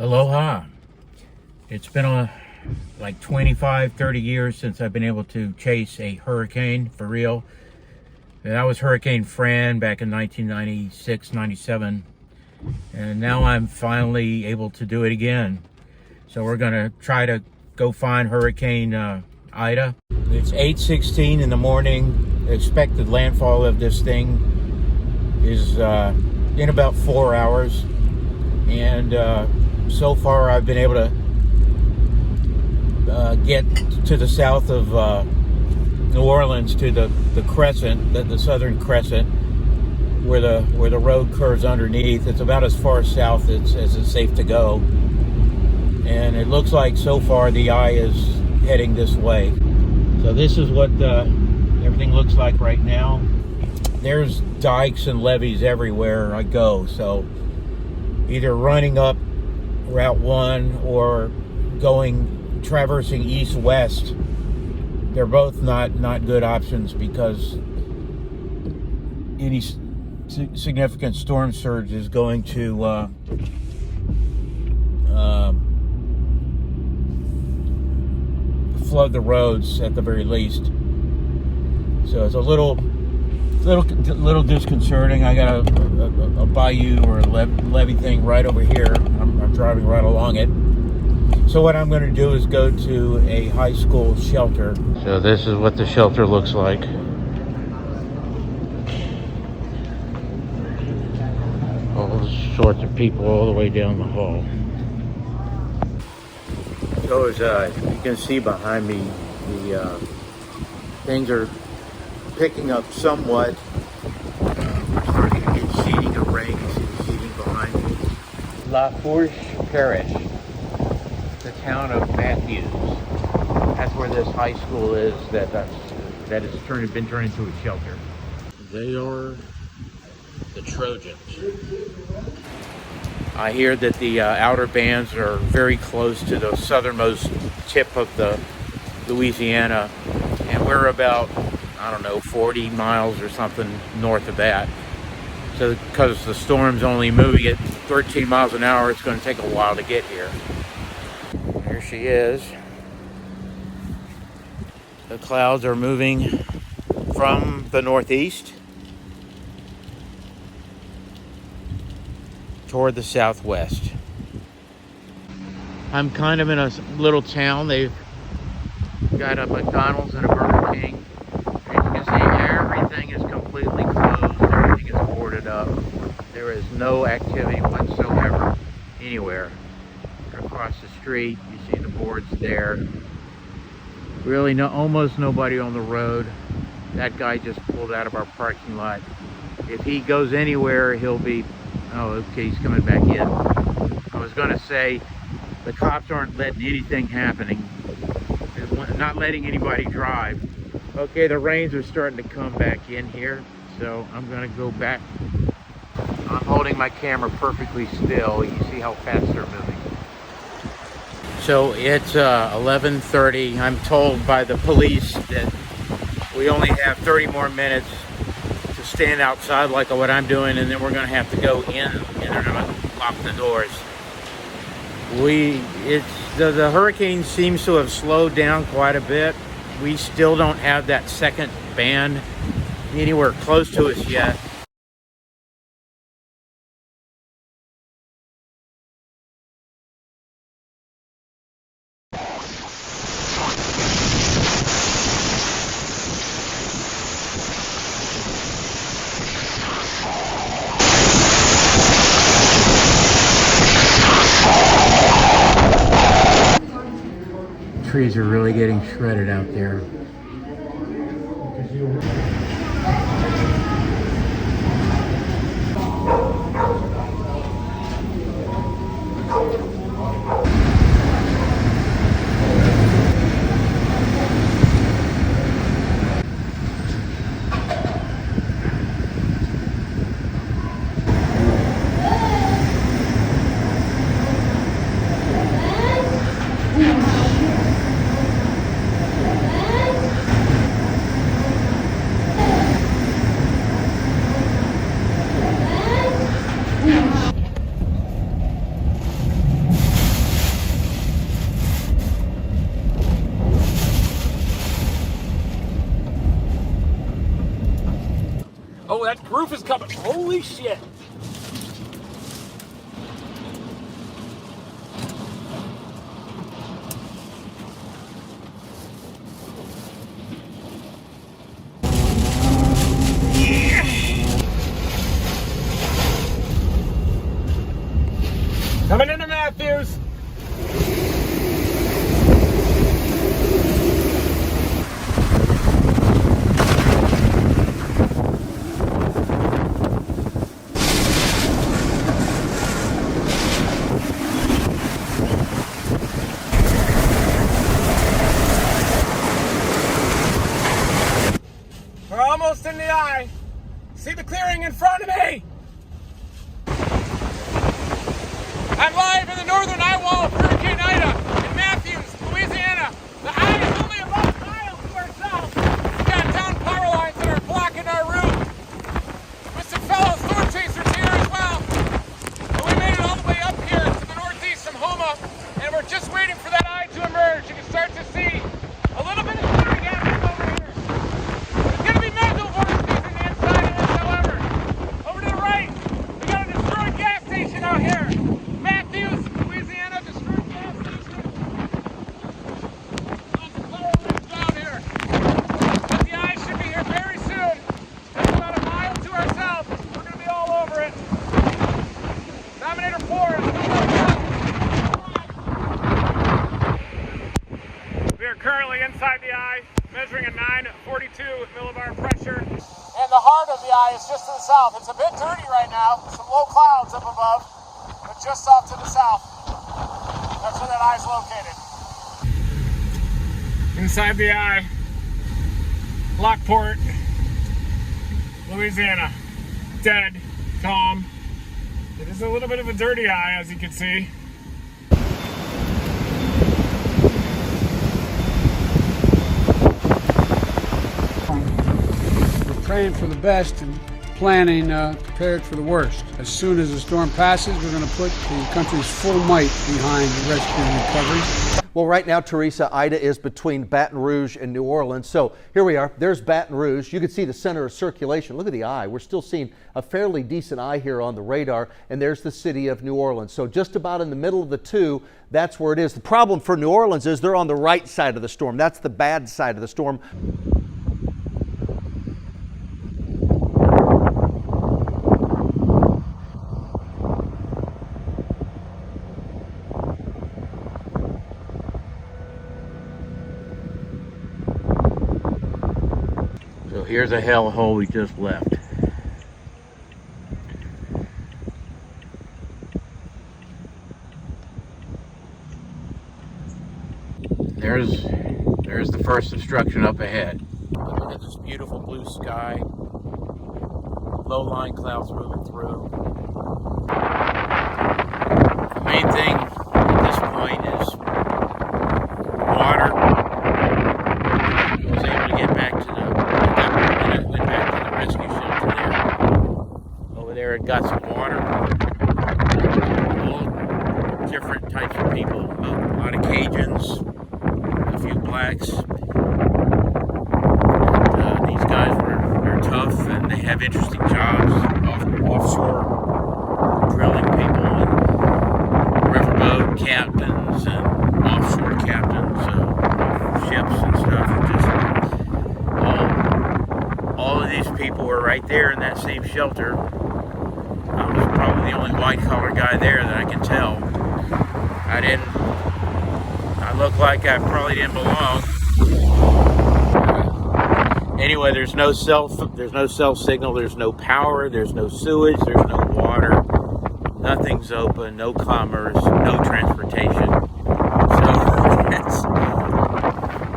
Aloha. It's been like 25, 30 years since I've been able to chase a hurricane for real. And that was Hurricane Fran back in 1996, 97. And now I'm finally able to do it again. So we're gonna try to go find Hurricane Ida. It's 8:16 in the morning. The expected landfall of this thing is in about 4 hours. And so far I've been able to get to the south of New Orleans to the crescent, the southern crescent, where the road curves underneath. It's about as far south as it's safe to go, and it looks like so far the eye is heading this way. So this is what everything looks like right now. There's dikes and levees everywhere I go, so either running up Route 1 or traversing east-west, they're both not good options because any significant storm surge is going to flood the roads at the very least. So it's a little disconcerting. I got a bayou or a levee thing right over here. I'm driving right along it. So what I'm going to do is go to a high school shelter. So this is what the shelter looks like. All sorts of people all the way down the hall. So as you can see behind me, the things are picking up somewhat. We're starting to get seeding of rain. You see the seeding behind me. La Fourche Parish, the town of Matthews. That's where this high school is that has been turned into a shelter. They are the Trojans. I hear that the outer bands are very close to the southernmost tip of the Louisiana, and we're about, I don't know, 40 miles or something north of that. So because the storm's only moving at 13 miles an hour, it's going to take a while to get here. Here she is. The clouds are moving from the northeast toward the southwest. I'm kind of in a little town. They've got a McDonald's and a Burger King. As you can see, everything is completely closed. Everything is boarded up. There is no activity whatsoever anywhere. Across the street, you see the boards there. Really, almost nobody on the road. That guy just pulled out of our parking lot. If he goes anywhere, he'll be... Oh, okay, he's coming back in. I was going to say, the cops aren't letting anything happening. They're not letting anybody drive. Okay, the rains are starting to come back in here, so I'm going to go back. I'm holding my camera perfectly still. You see how fast they're moving. So it's 11:30. I'm told by the police that we only have 30 more minutes to stand outside like what I'm doing, and then we're going to have to go in and they're going to lock the doors. The hurricane seems to have slowed down quite a bit. We still don't have that second band anywhere close to us yet. Trees are really getting shredded out there. Roof is coming. Holy shit. Coming into Matthews. We're almost in the eye. See the clearing in front of me? I'm live in the northern eye wall of Hurricane Ida in Matthews, Louisiana. The eye is only about a mile to our south. We've got down power lines that are blocking our route. With some fellow storm chasers here as well. But we made it all the way up here to the northeast from Homa, and we're just waiting for that eye to emerge. You can start to see a little bit of clearing happening over here. It's going to be mental vortices in the inside of this, however. Over to the right, we got a destroyed gas station out here. Matthews, Louisiana, destroyed gas station. Lots of fireworks down here. But the eye should be here very soon. It's about a mile to our south. We're going to be all over it. Dominator 4 is coming up. We are currently inside the eye, measuring a 942 millibar pressure. And the heart of the eye is just to the south. It's a bit dirty right now. Some low clouds up above. But just off to the south, that's where that eye is located. Inside the eye, Lockport, Louisiana. Dead, calm. It is a little bit of a dirty eye, as you can see. We're praying for the best and planning prepared for the worst. As soon as the storm passes, we're going to put the country's full might behind the rescue and recovery. Well, right now, Teresa, Ida is between Baton Rouge and New Orleans. So here we are. There's Baton Rouge. You can see the center of circulation. Look at the eye. We're still seeing a fairly decent eye here on the radar. And there's the city of New Orleans. So just about in the middle of the two, that's where it is. The problem for New Orleans is they're on the right side of the storm. That's the bad side of the storm. So here's a hellhole we just left. There's the first obstruction up ahead. Look at this beautiful blue sky. Low-lying clouds moving through. The main thing at this point is water. I was able to get back to went back to the rescue shelter there. Over there it got some water. All different types of people. A lot of Cajuns, a few blacks. And, these guys are tough and they have interesting jobs. Offshore drilling people and riverboat captains and offshore captains of ships and stuff. Just all of these people were right there in that same shelter. I was probably the only white-collar guy there that I can tell. I looked like I probably didn't belong. Anyway, there's no cell signal, there's no power, there's no sewage, there's no water, nothing's open, no commerce, no transportation.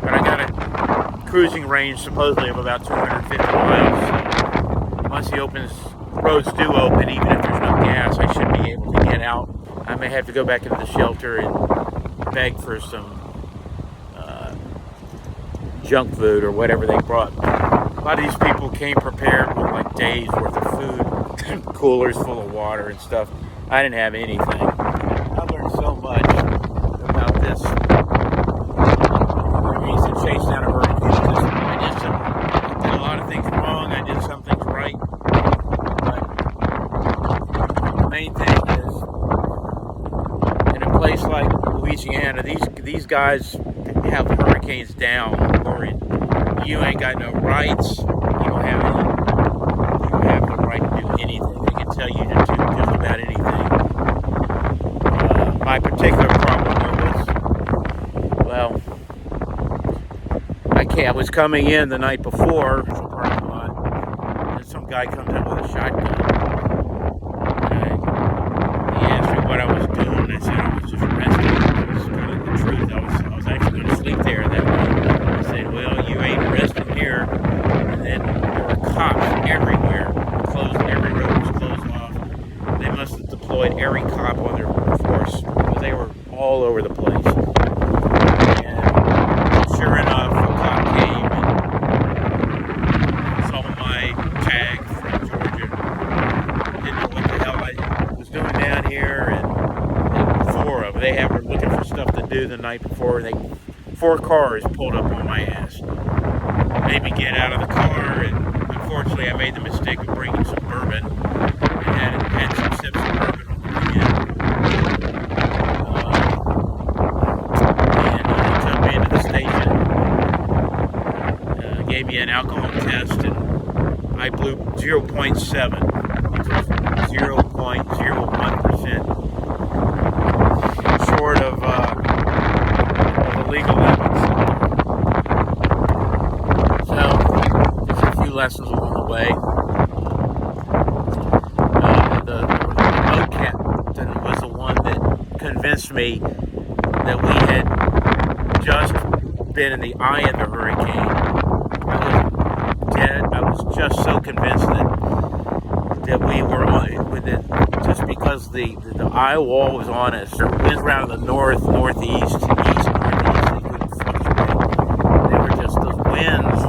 But I got a cruising range supposedly of about 250 miles. So once the roads do open, even if there's no gas, I should be able to get out. I may have to go back into the shelter and beg for some junk food or whatever they brought. A lot of these people came prepared with like days worth of food, coolers full of water and stuff. I didn't have anything. I learned so much about this. I mean, to chase down a hurricane. I did a lot of things wrong. I did some things right. Louisiana, these guys have hurricanes down. Or you ain't got no rights. You don't have any. You don't have the right to do anything. They can tell you to do just about anything. My particular problem was, I was coming in the night before the parking lot, and some guy comes in with a shotgun. He asked me what I was doing. I said I was just resting. This is kind of the truth. I was actually going to sleep there that night. I said, well, you ain't resting here. And then there were cops everywhere. Every road was closed off. They must have deployed every cop on their force because they were all over the place. And sure enough, a cop came and saw my tag from Georgia. Didn't know what the hell I was doing down here, and they were looking for stuff to do the night before. 4 cars pulled up on my ass. Made me get out of the car, and unfortunately I made the mistake of bringing some bourbon. And had some sips of bourbon on the way in. And they took me into the station, gave me an alcohol test, and I blew 0.7, which was 0.01%. Short of the legal limits. So, just a few lessons along the way. The boat captain was the one that convinced me that we had just been in the eye of the hurricane. I was just so convinced that we were on with it, just because the eye wall was on us. There was winds around the north, northeast, east, northeast. They couldn't fluctuate. They were just those winds.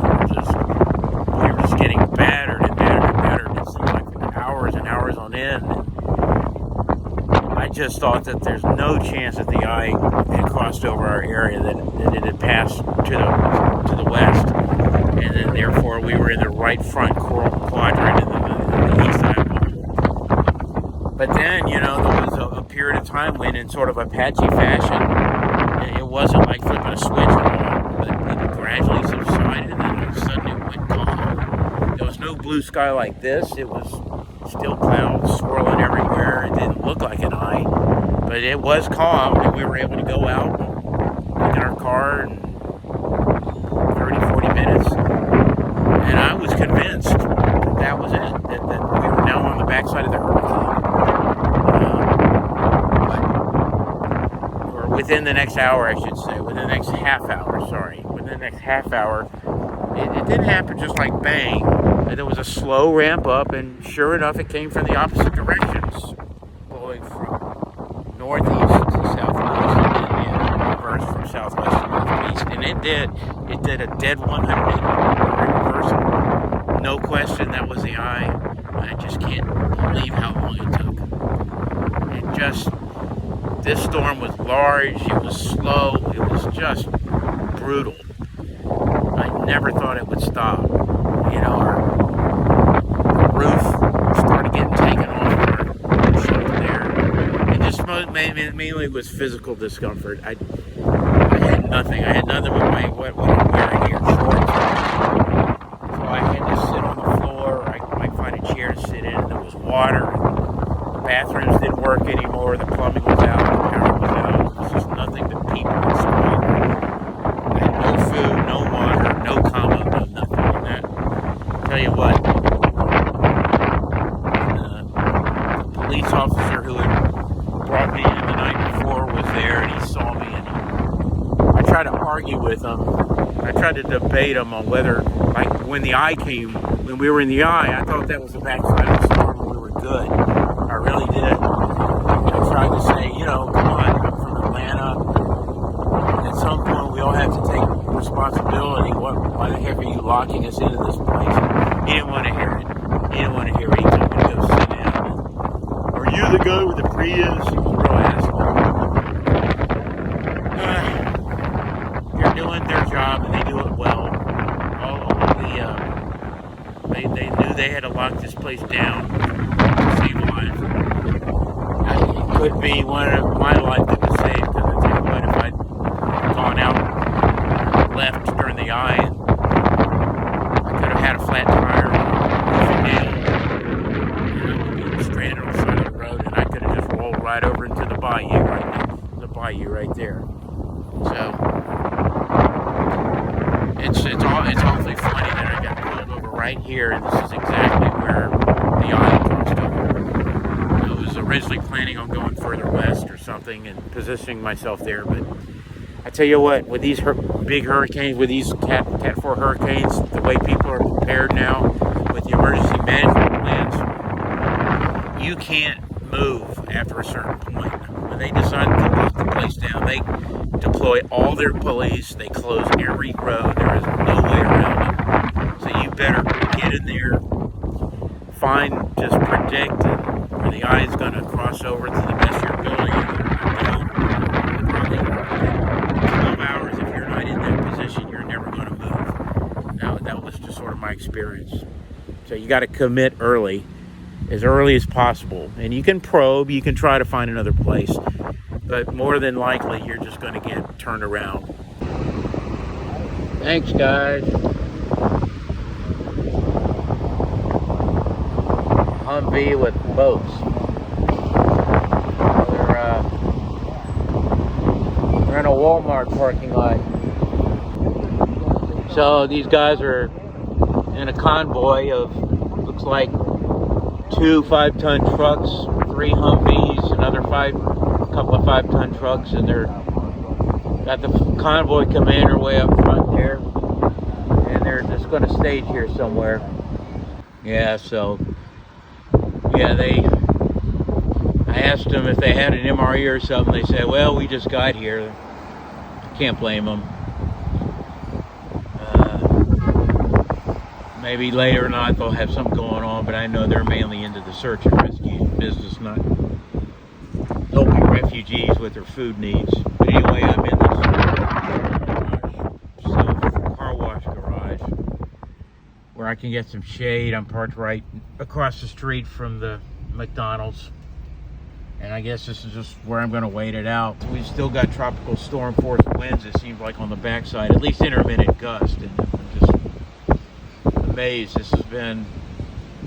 We were just getting battered and battered and battered. It seemed like hours and hours on end. And I just thought that there's no chance that the eye had crossed over our area, that it had passed to the west, and then therefore we were in the right front quadrant in the east eye. But then, there was a period of time when, in sort of Apache fashion, it wasn't like flipping a switch at all, but it gradually subsided, and then all of a sudden it went calm. There was no blue sky like this. It was still clouds swirling everywhere. It didn't look like an eye, but it was calm, and we were able to go out and look at our car in 30, 40 minutes. And I was convinced that was it, that we were now on the backside of the hurricane. Or within the next hour, I should say, within the next half hour, it didn't happen just like bang. There was a slow ramp up, and sure enough, it came from the opposite directions, blowing from northeast to southwest, and then reverse from southwest to northeast. And it did a dead 180 reversal. No question, that was the eye. I just can't believe how long it took. This storm was large, it was slow, it was just brutal. I never thought it would stop. Our roof started getting taken off our shelter there. It just mainly was physical discomfort. I had nothing. I had nothing but what I'm wearing here, shorts. So I had to sit on the floor. I might find a chair to sit in. There was water. The bathrooms didn't work anymore. The plumbing was out. The power was out. There was just nothing but people and squalor. I had no food, no water, no combo, no nothing. And that, tell you what, the police officer who had brought me in the night before was there, and he saw me, and I tried to argue with him. I tried to debate him on whether, like, when the eye came, when we were in the eye, I thought that was the backside of the storm and we were good. I really did. I tried to say, come on, I'm from Atlanta. At some point, we all have to take responsibility. Why the heck are you locking us into this place? He didn't want to hear it. He told me to go sit down. Are you the guy with the Prius? He was a real asshole. They're doing their job, and they do it well. They knew they had to lock this place down to save lives. It could be one of my life that was saved, because I tell you what, gone out left during the eye. I could have had a flat tire, stranded on the side of the road, and I could have just rolled right over into the bayou right there. So it's awfully funny that I got pulled over right here, and this is exactly where the eye crossed over. I was originally planning on going further west or something and positioning myself there, but I tell you what, with these big hurricanes, with these Cat 4 hurricanes, the way people are prepared now with the emergency management plans, you can't move after a certain point. When they decide to lock the place down, they deploy all their police, they close every road, there is no way around it. So you better get in there, just predict where the eye is going to cross over to the best of your ability. Probably 12 hours, if you're not in that position, you're never going to move. Now, that was just sort of my experience. So you got to commit early as possible. And you can probe, you can try to find another place, but more than likely you're just going to get turned around. Thanks, guys. Humvee with boats. We're in a Walmart parking lot. So these guys are in a convoy of, looks like 2 5-ton trucks, 3 Humvees, another couple of 5-ton trucks, and they're got the convoy commander way up front there, and they're just going to stage here somewhere. Yeah, so yeah, I asked them if they had an MRE or something. They said, well, we just got here. Can't blame them. Maybe later or not they'll have something going on, but I know they're mainly into the search and rescue business, not helping refugees with their food needs. But anyway, I'm in this car wash garage where I can get some shade. I'm parked right across the street from the McDonald's, and I guess this is just where I'm going to wait it out. We've still got tropical storm force winds, it seems like, on the backside, at least intermittent gusts, and I'm just amazed.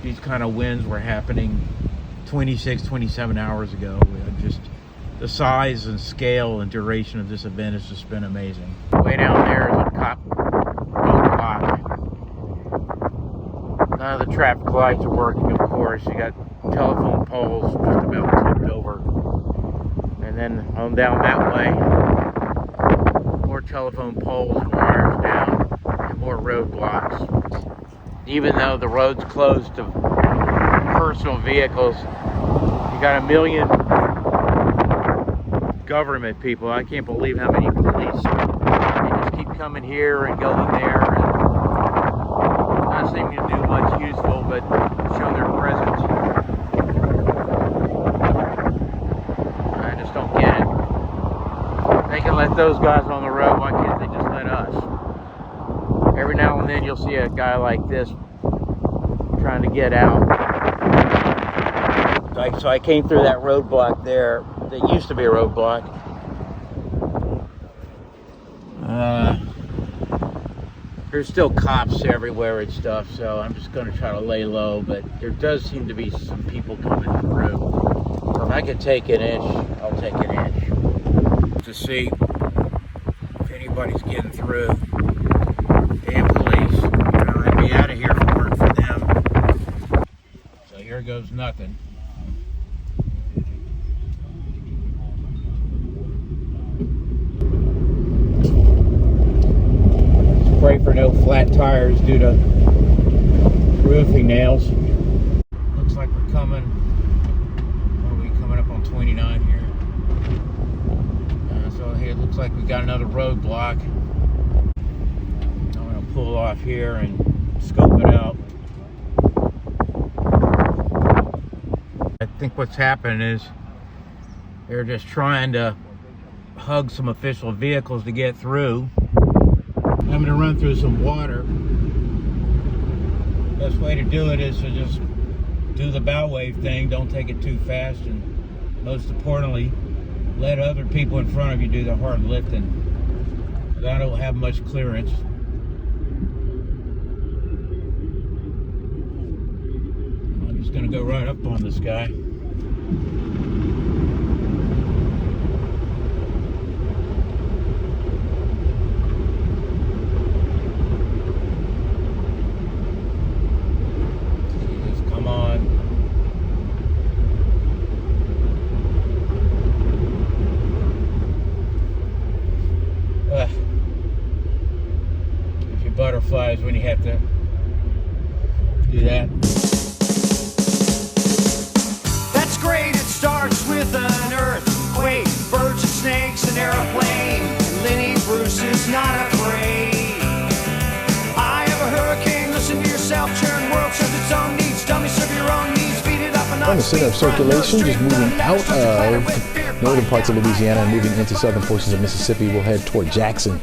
These kind of winds were happening 26, 27 hours ago. Just the size and scale and duration of this event has just been amazing. Way down there is a cop roadblock. None of the traffic lights are working, of course. You got telephone poles just about tipped over. And then on down that way, more telephone poles and wires down, and more roadblocks. Even though the road's closed to personal vehicles, you got 1 million government people. I can't believe how many police. They just keep coming here and going there, and not seeming to do much useful, but show their presence. I just don't get it. They can let those guys on the road, why can't they just let us? Every now and then you'll see a guy like this trying to get out. So I came through that roadblock there. That used to be a roadblock. There's still cops everywhere and stuff, so I'm just going to try to lay low, but there does seem to be some people coming through. If I can take an inch, I'll take an inch. To see if anybody's getting through. Damn police. I'd be out of here if it weren't for them. So here goes nothing. Pray for no flat tires due to roofing nails. Looks like we're coming. Are we coming up on 29 here? So here it looks like we got another roadblock. I'm going to pull off here and scope it out. I think what's happened is they're just trying to hug some official vehicles to get through. I'm going to run through some water. Best way to do it is to just do the bow wave thing. Don't take it too fast, and most importantly, let other people in front of you do the hard lifting. I don't have much clearance. I'm just gonna go right up on this guy. Jesus, come on. If your butterflies when you have to do that. That's great, it starts with an earthquake, birds and snakes, an airplane, and Lenny Bruce is not afraid. I have a hurricane, listen to yourself, churn, world serves its own needs, dummy serve your own needs, feed it up and On the center of circulation, just moving out of northern parts of Louisiana and moving into southern portions of Mississippi, we'll head toward Jackson.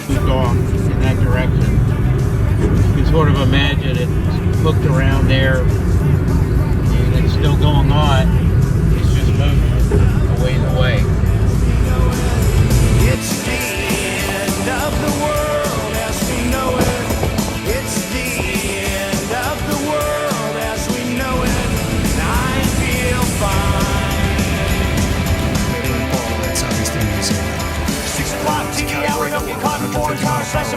Keep going in that direction. You can sort of imagine it hooked around there and it's still going on. It's just moving a ways away. It's the end of the world as we know it. It's the end of the world as we know it. And I feel fine. 6 o'clock TV hour, don't get caught in foreign car, slash